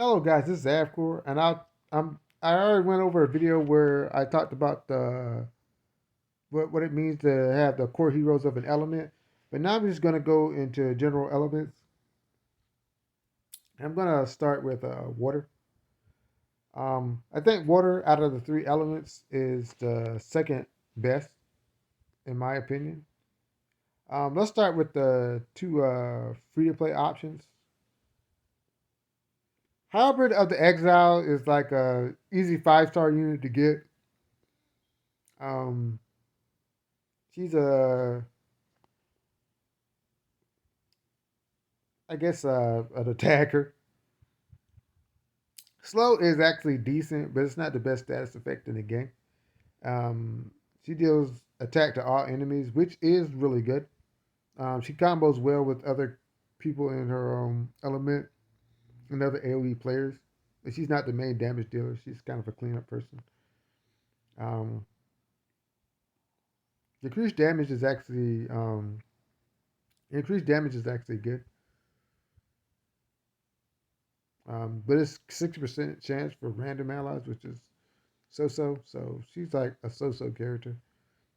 Hello guys, this is Avcore, and I already went over a video where I talked about the what it means to have the core heroes of an element. But now I'm just gonna go into general elements. I'm gonna start with water. I think water out of the three elements is the second best in my opinion. Let's start with the two free to play options. Hybrid of the Exile is like a easy 5-star unit to get. Um, she's I guess an attacker. Slow is actually decent, but it's not the best status effect in the game. She deals attack to all enemies, which is really good. She combos well with other people in her element and other AoE players. But she's not the main damage dealer. She's kind of a cleanup person. Um, increased damage is actually increased damage is actually good. But it's 60% chance for random allies, which is so. So she's like a so character.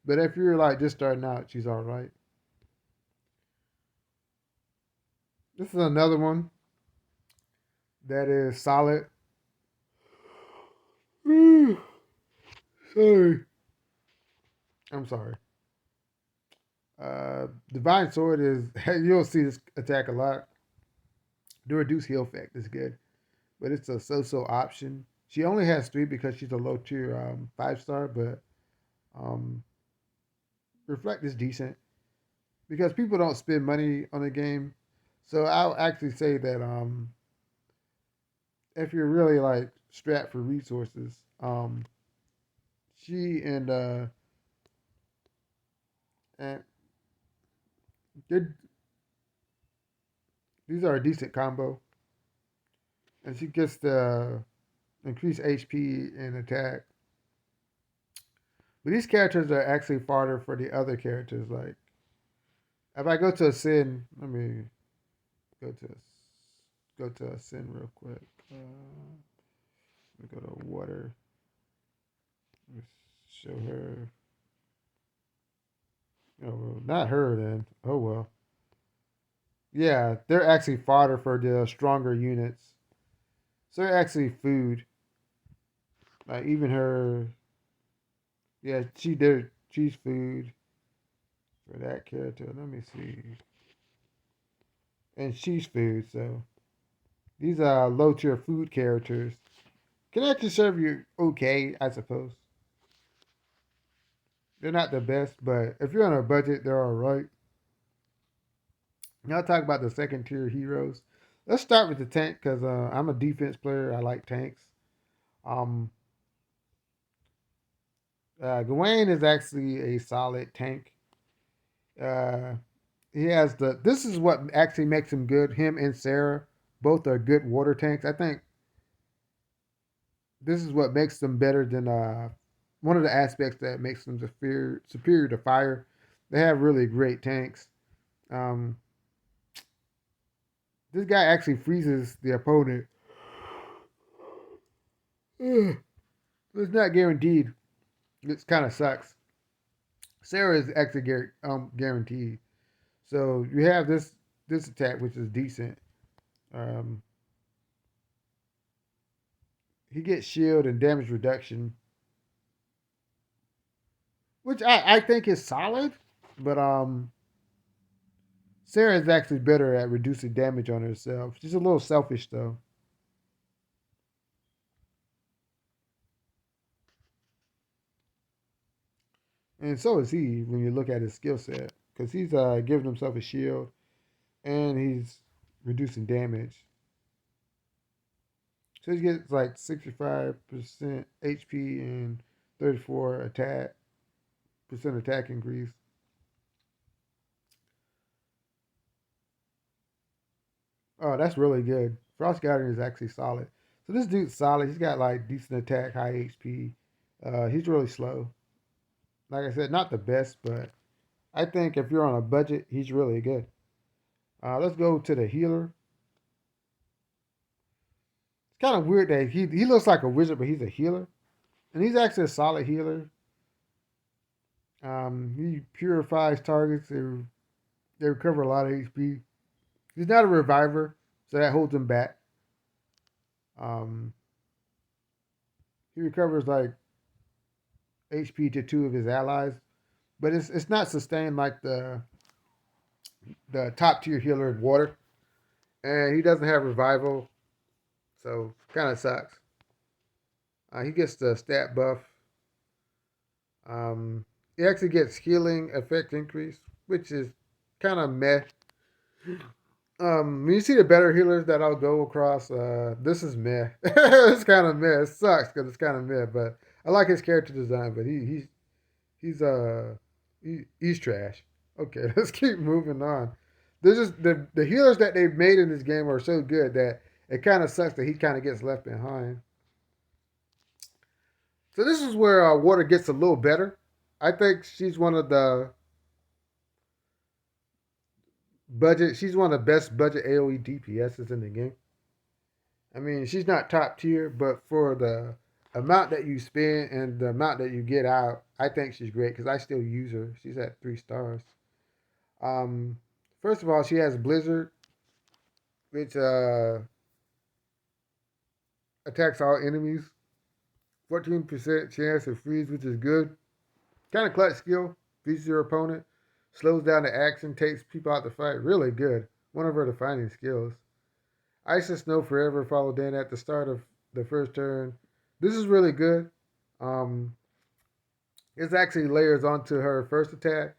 But if you're like just starting out, she's all right. This is another one that is solid. Sorry, I'm sorry. Divine Sword is you'll see this attack a lot. The reduced heal effect is good, but it's a so option. She only has three because she's a low tier 5-star, but um, Reflect is decent because people don't spend money on the game. So I'll actually say that if you're really like strapped for resources, she and they're, these are a decent combo, and she gets the increased HP and attack. But these characters are actually farther for the other characters. Like if I go to a sin, let me go to a sin real quick. Let me go to water. Let's show her. Oh, well, not her then. Oh well. Yeah, they're actually fodder for the stronger units. So they're actually food. Like even her, yeah, she's food for that character. Let me see, and she's food. So these are low tier food characters. Can actually serve you okay, I suppose. They're not the best, but if you're on a budget, they're all right. Now I'll talk about the second tier heroes. Let's start with the tank because I'm a defense player. I like tanks. Um, Gawain is actually a solid tank. Uh, he has the. This is what actually makes him good. Him and Sarah both are good water tanks. I think this is what makes them better than one of the aspects that makes them superior to fire. They have really great tanks. Um, this guy actually freezes the opponent. It's not guaranteed. It kind of sucks. Sarah is actually guaranteed. So you have this attack, which is decent. Um, he gets shield and damage reduction, which I think is solid. But Sarah is actually better at reducing damage on herself. She's a little selfish though, and so is he when you look at his skill set, because he's giving himself a shield and he's reducing damage. So he gets like 65% HP and 34 attack percent attack increase. Oh, that's really good. Frost Guardian is actually solid. So this dude's solid. He's got like decent attack, high HP. He's really slow. Like I said, not the best, but I think if you're on a budget, he's really good. Let's go to the healer. kind of weird that he looks like a wizard, but he's a healer, and he's actually a solid healer. He purifies targets. They recover a lot of HP. He's not a reviver, so that holds him back. Um, he recovers like HP to two of his allies, but it's not sustained like the top tier healer in water, and he doesn't have revival, so kind of sucks. He gets the stat buff. Um, he actually gets healing effect increase, which is kind of meh. When you see the better healers that I'll go across, this is meh. It's kind of meh. It sucks because it's kind of meh, but I like his character design. But he's he's trash. Okay, let's keep moving on. There's just the healers that they've made in this game are so good that it kind of sucks that he kind of gets left behind. So this is where Water gets a little better. I think she's one of the budget. She's one of the best budget AOE DPSs in the game. I mean, she's not top tier, but for the amount that you spend and the amount that you get out, I think she's great because I still use her. She's at 3 stars. Um, First of all, she has Blizzard, which attacks all enemies. 14% chance to freeze, which is good. Kind of clutch skill. Freezes your opponent. Slows down the action. Takes people out the fight. Really good. One of her defining skills. Ice and Snow Forever followed in at the start of the first turn. This is really good. Um, it actually layers onto her first attack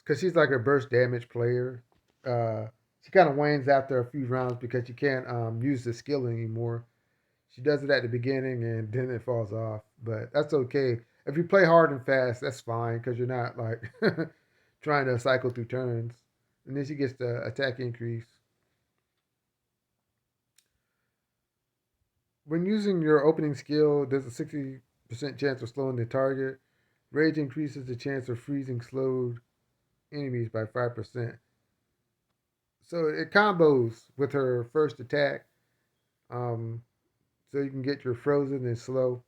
because she's like a burst damage player. She kind of wanes after a few rounds because you can't use the skill anymore. She does it at the beginning and then it falls off, but that's okay. If you play hard and fast, that's fine because you're not like trying to cycle through turns. And then she gets the attack increase. When using your opening skill, there's a 60% chance of slowing the target. Rage increases the chance of freezing slowed enemies by 5%. So it combos with her first attack. Um, so you can get your frozen and slow.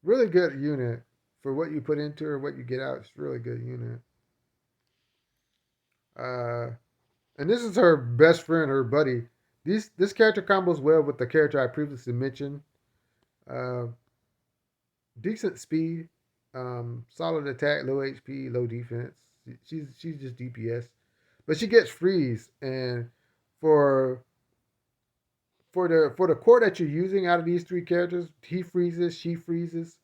Really good unit for what you put into her, what you get out. It's a really good unit. Uh, and this is her best friend, her buddy. This character combos well with the character I previously mentioned. Uh, Decent speed, solid attack, low HP, low defense. She's just DPS, but she gets freeze, and for for the core that you're using out of these three characters, he freezes, she freezes,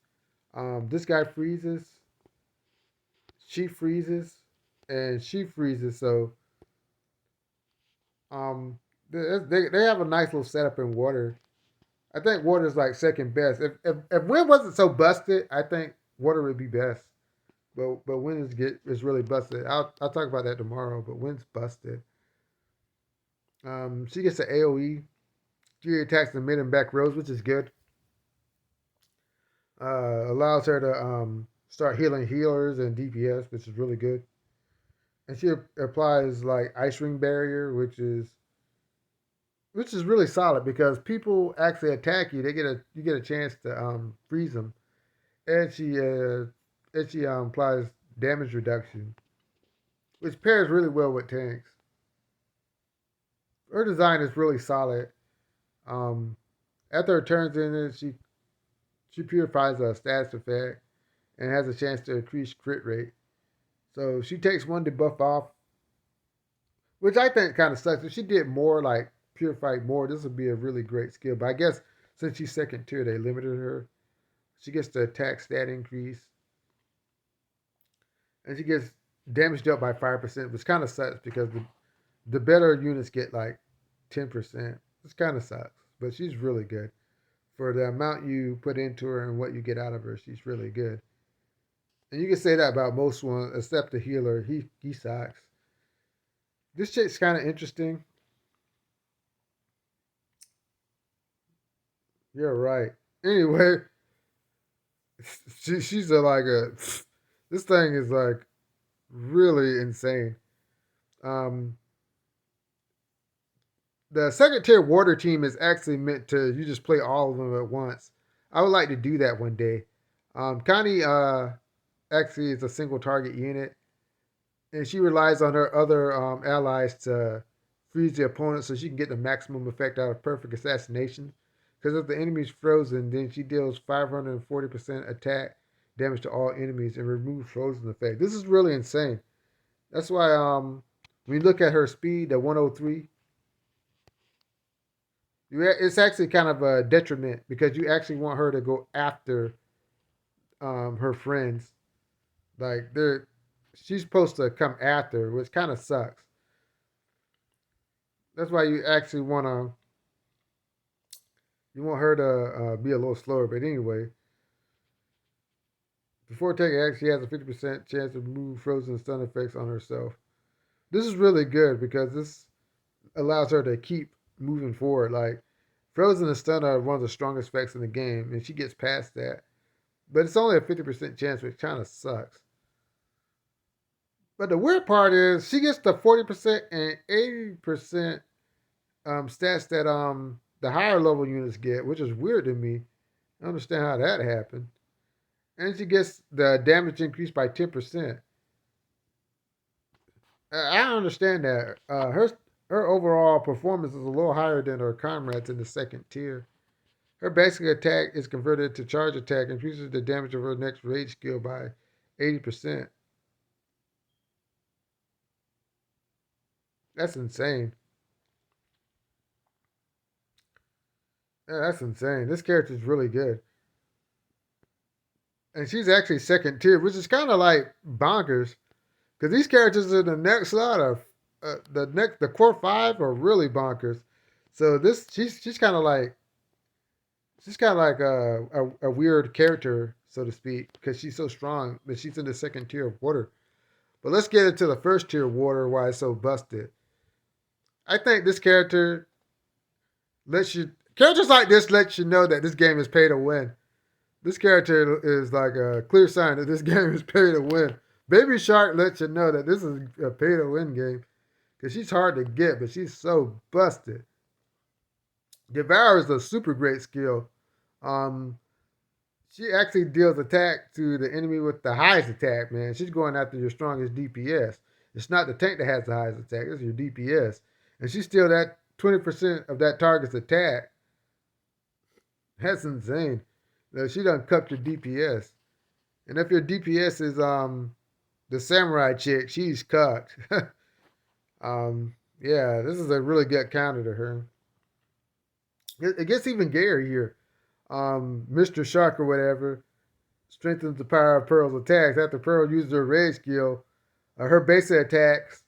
this guy freezes, she freezes, and she freezes. So um, they have a nice little setup in water. I think water's like second best. If Wind wasn't so busted, I think water would be best. But Wind is really busted. I'll talk about that tomorrow. But Wind's busted. She gets an AOE. She attacks the mid and back rows, which is good. Allows her to start healing healers and DPS, which is really good. And she applies like Ice Ring Barrier, which is really solid because people actually attack you. You get a chance to freeze them, and she applies damage reduction, which pairs really well with tanks. Her design is really solid. Um, After her turns in it, she purifies a status effect and has a chance to increase crit rate. So she takes one debuff off, which I think kind of sucks. If she did more, like purify more, this would be a really great skill. But I guess since she's second tier, they limited her. She gets the attack stat increase, and she gets damaged up by 5%, which kind of sucks because the better units get like 10%. This kind of sucks, but she's really good for the amount you put into her and what you get out of her. She's really good, and you can say that about most ones except the healer. He sucks. This chick's kind of interesting. You're right. Anyway, she's a, like a this thing is like really insane. Um, The second tier water team is actually meant to you just play all of them at once. I would like to do that one day. Connie actually is a single target unit, and she relies on her other allies to freeze the opponent so she can get the maximum effect out of perfect assassination. Because if the enemy's frozen, then she deals 540% attack damage to all enemies and removes frozen effect. This is really insane. That's why when you look at her speed, the 103, it's actually kind of a detriment because you actually want her to go after her friends. Like she's supposed to come after, which kind of sucks. That's why you want her to be a little slower. But anyway, before taking action, she has a 50% chance to remove frozen stun effects on herself. This is really good because this allows her to keep moving forward. Like frozen and stun are one of the strongest effects in the game, and she gets past that. But it's only a 50% chance, which kind of sucks. But the weird part is she gets the 40% and 80% stats that the higher level units get, which is weird to me. I don't understand how that happened. And she gets the damage increased by 10%. I don't understand that. Her overall performance is a little higher than her comrades in the second tier. Her basic attack is converted to charge attack, increases the damage of her next rage skill by 80%. That's insane. Yeah, that's insane. This character is really good. And she's actually second tier, which is kind of like bonkers. Because these characters in the next slot are the core five are really bonkers. So this she's kind of like a weird character, so to speak, because she's so strong, but she's in the second tier of water. But let's get into the first tier of water, why it's so busted. I think this characters like this let you know that this game is pay to win. This character is like a clear sign that this game is pay to win. Baby Shark lets you know that this is a pay to win game because she's hard to get, but she's so busted. Devour is a super great skill. Um, she actually deals attack to the enemy with the highest attack, man. She's going after your strongest DPS. It's not the tank that has the highest attack, it's your DPS. And she steals that 20% of that target's attack. That's insane. She done cut your DPS. And if your DPS is the samurai chick, she's cucked. Yeah, this is a really good counter to her. It gets even gayer here. Mr. Shark or whatever strengthens the power of Pearl's attacks. After Pearl uses her rage skill, her basic attacks,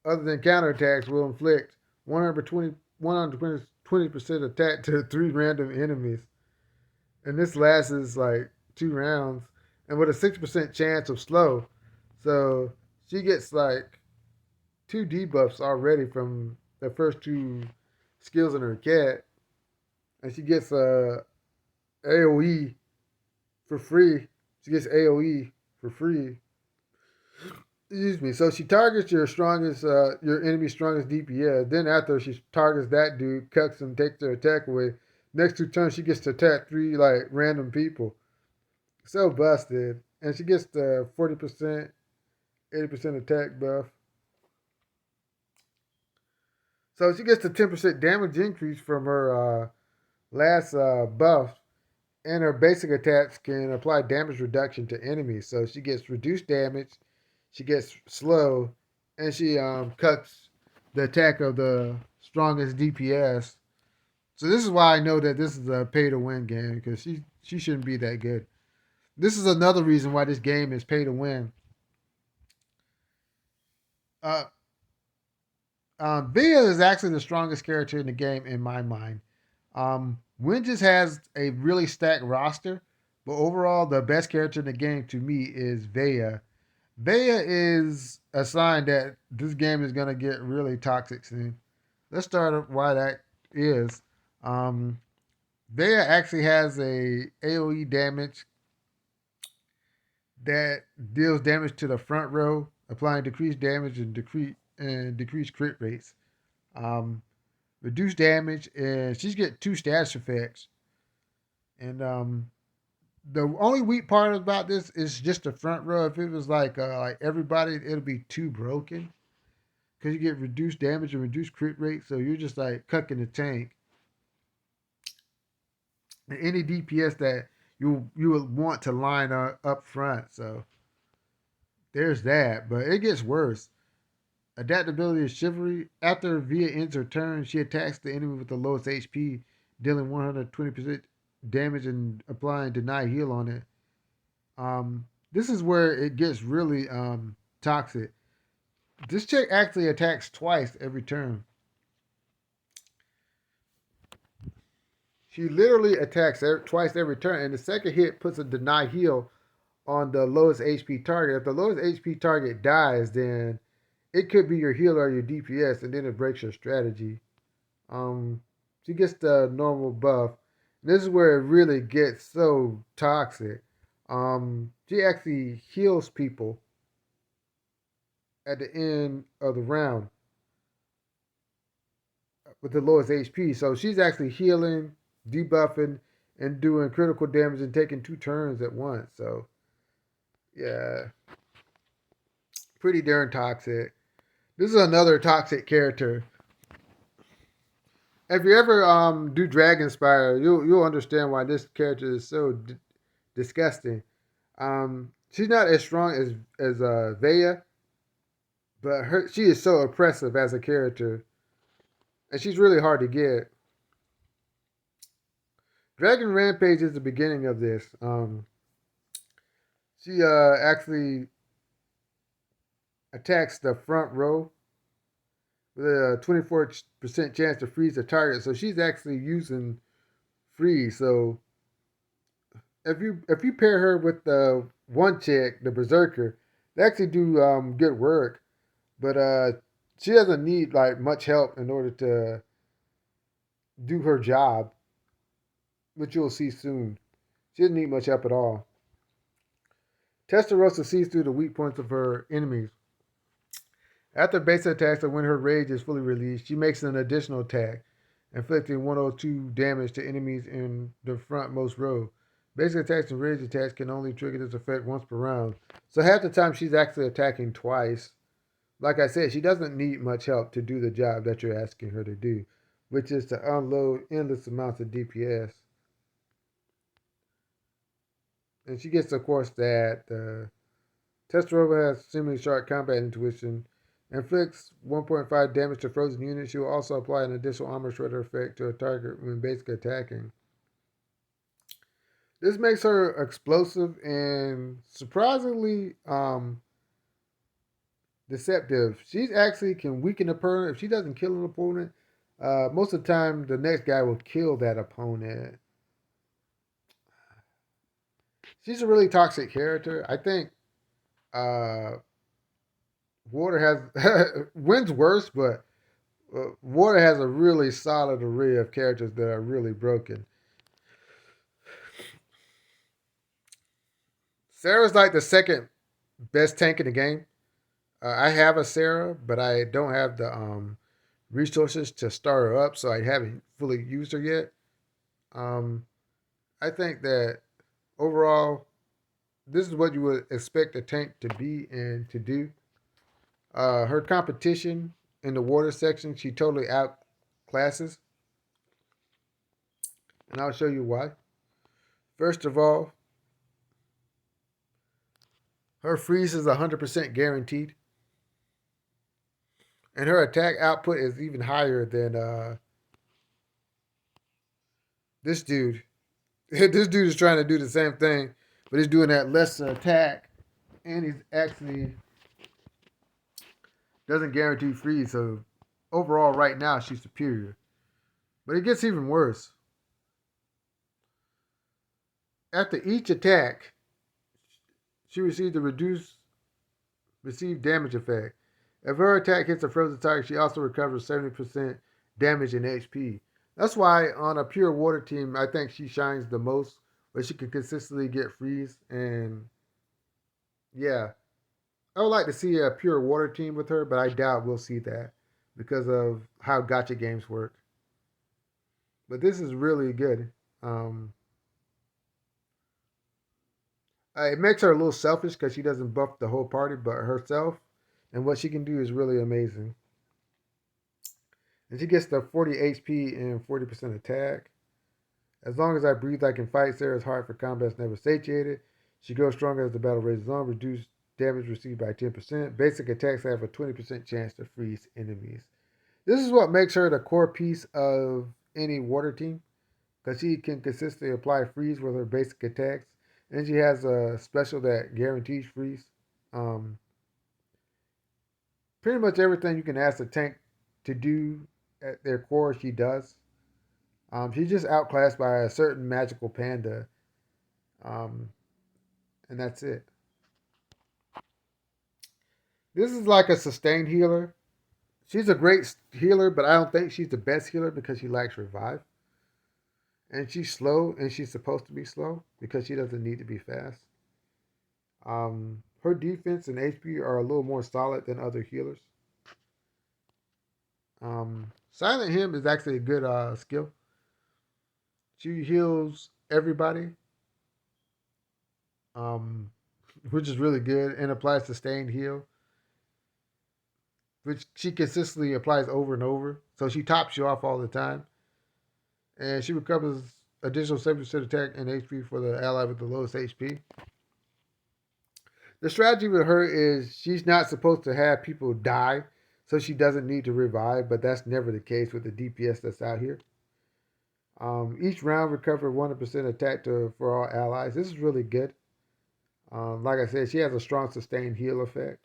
other than counterattacks, will inflict 120% attack to 3 random enemies. And this lasts like 2 rounds. And with a 6% chance of slow. So she gets like 2 debuffs already from the first 2 skills in her kit. And she gets AoE for free. She gets AoE for free. Excuse me. So she targets your enemy's strongest DPS. Then after she targets that dude, cuts him, takes their attack away. Next 2 turns, she gets to attack 3 like random people. So busted, and she gets the 40%, 80% attack buff. So she gets the 10% damage increase from her last buff, and her basic attacks can apply damage reduction to enemies. So she gets reduced damage, she gets slow, and she cuts the attack of the strongest DPS. So this is why I know that this is a pay to win game because she shouldn't be that good. This is another reason why this game is pay to win. Uh, Via is actually the strongest character in the game in my mind. Win just has a really stacked roster, but overall, the best character in the game to me is Vaya. Vaya is a sign that this game is going to get really toxic soon. Let's start with why that is. Um, Vaya actually has a AoE damage that deals damage to the front row, applying decreased damage and decreased crit rates. Um, reduce damage, and she's get 2 status effects. And the only weak part about this is just the front row. If it was like everybody, it'll be too broken because you get reduced damage and reduced crit rate. So you're just like cucking the tank. And any DPS that you would want to line up front. So there's that. But it gets worse. Adaptability is chivalry. After Via ends her turn, she attacks the enemy with the lowest HP, dealing 120% damage and applying deny heal on it. This is where it gets really toxic. This chick actually attacks twice every turn. She literally attacks twice every turn, and the second hit puts a deny heal on the lowest HP target. If the lowest HP target dies, then it could be your healer or your DPS, and then it breaks your strategy. She gets the normal buff. This is where it really gets so toxic. She actually heals people at the end of the round with the lowest HP. So she's actually healing, debuffing, and doing critical damage and taking 2 turns at once. So yeah, pretty darn toxic. This is another toxic character. If you ever do Dragonspire, you'll understand why this character is so disgusting. She's not as strong as Vaya, but she is so oppressive as a character, and she's really hard to get. Dragon Rampage is the beginning of this. She actually attacks the front row with a 24% chance to freeze the target. So she's actually using freeze. So if you pair her with the one chick, the Berserker, they actually do good work. But she doesn't need like much help in order to do her job, which you'll see soon. She doesn't need much help at all. Testarossa sees through the weak points of her enemies. After basic attacks and when her rage is fully released, she makes an additional attack, inflicting 102 damage to enemies in the frontmost row. Basic attacks and rage attacks can only trigger this effect once per round. So half the time she's actually attacking twice. Like I said, she doesn't need much help to do the job that you're asking her to do, which is to unload endless amounts of DPS. And she gets, of course, that Testarossa has seemingly sharp combat intuition, inflicts 1.5 damage to frozen units. She will also apply an additional armor shredder effect to a target when basically attacking. This makes her explosive and surprisingly deceptive. She actually can weaken an opponent. If she doesn't kill an opponent, most of the time the next guy will kill that opponent. She's a really toxic character. I think Water has wins worse, but Water has a really solid array of characters that are really broken. Sarah's like the second best tank in the game. I have a Sarah, but I don't have the resources to start her up, so I haven't fully used her yet. Um, I think that overall, this is what you would expect a tank to be and to do. Her competition in the water section, she totally outclasses, and I'll show you why. First of all, her freeze is 100% guaranteed, and her attack output is even higher than this dude. This dude is trying to do the same thing, but he's doing that lesser attack, and he's actually doesn't guarantee freeze. So overall, right now, she's superior. But it gets even worse. After each attack, she receives a reduced received damage effect. If her attack hits a frozen target, she also recovers 70% damage in HP. That's why on a pure water team, I think she shines the most, where she can consistently get freeze. And yeah, I would like to see a pure water team with her, but I doubt we'll see that because of how gacha games work. But this is really good. Um, it makes her a little selfish because she doesn't buff the whole party, but herself, and what she can do is really amazing. And she gets the 40 HP and 40% attack. As long as I breathe, I can fight. Sarah's heart for combat is never satiated. She grows stronger as the battle rages on. Reduce damage received by 10%. Basic attacks have a 20% chance to freeze enemies. This is what makes her the core piece of any water team because she can consistently apply freeze with her basic attacks. And she has a special that guarantees freeze. Um, Pretty much everything you can ask a tank to do at their core, she does. She's just outclassed by a certain magical panda, um, and that's it. This is like a sustained healer. She's a great healer, but I don't think she's the best healer because she lacks revive. And she's slow, and she's supposed to be slow because she doesn't need to be fast. Her defense and HP are a little more solid than other healers. Silent Hymn is actually a good skill. She heals everybody, um, which is really good, and applies sustained heal, which she consistently applies over and over. So she tops you off all the time, and she recovers additional 7% attack and HP for the ally with the lowest HP. The strategy with her is she's not supposed to have people die, so she doesn't need to revive, but that's never the case with the DPS that's out here. Each round recover 100% attack for all allies. This is really good. Like I said, she has a strong sustained heal effect,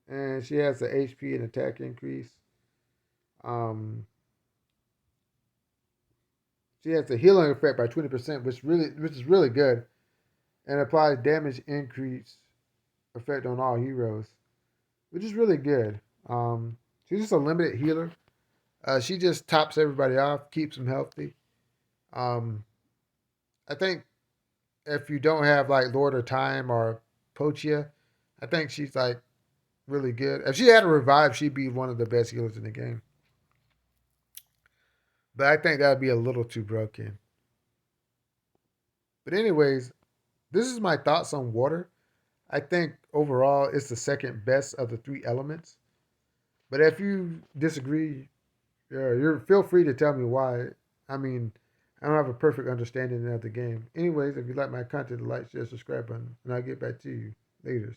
and she has the HP and attack increase. Um, she has the healing effect by 20%, which is really good, and applies damage increase effect on all heroes, which is really good. She's just a limited healer. She just tops everybody off, keeps them healthy. Um, I think if you don't have like Lord of Time or Pochia, I think she's like really good. If she had a revive, she'd be one of the best healers in the game. But I think that would be a little too broken. But anyways, this is my thoughts on water. I think overall it's the second best of the three elements. But if you disagree, you're feel free to tell me why. I mean, I don't have a perfect understanding of the game. Anyways, if you like my content, like, share, subscribe button, and I'll get back to you later.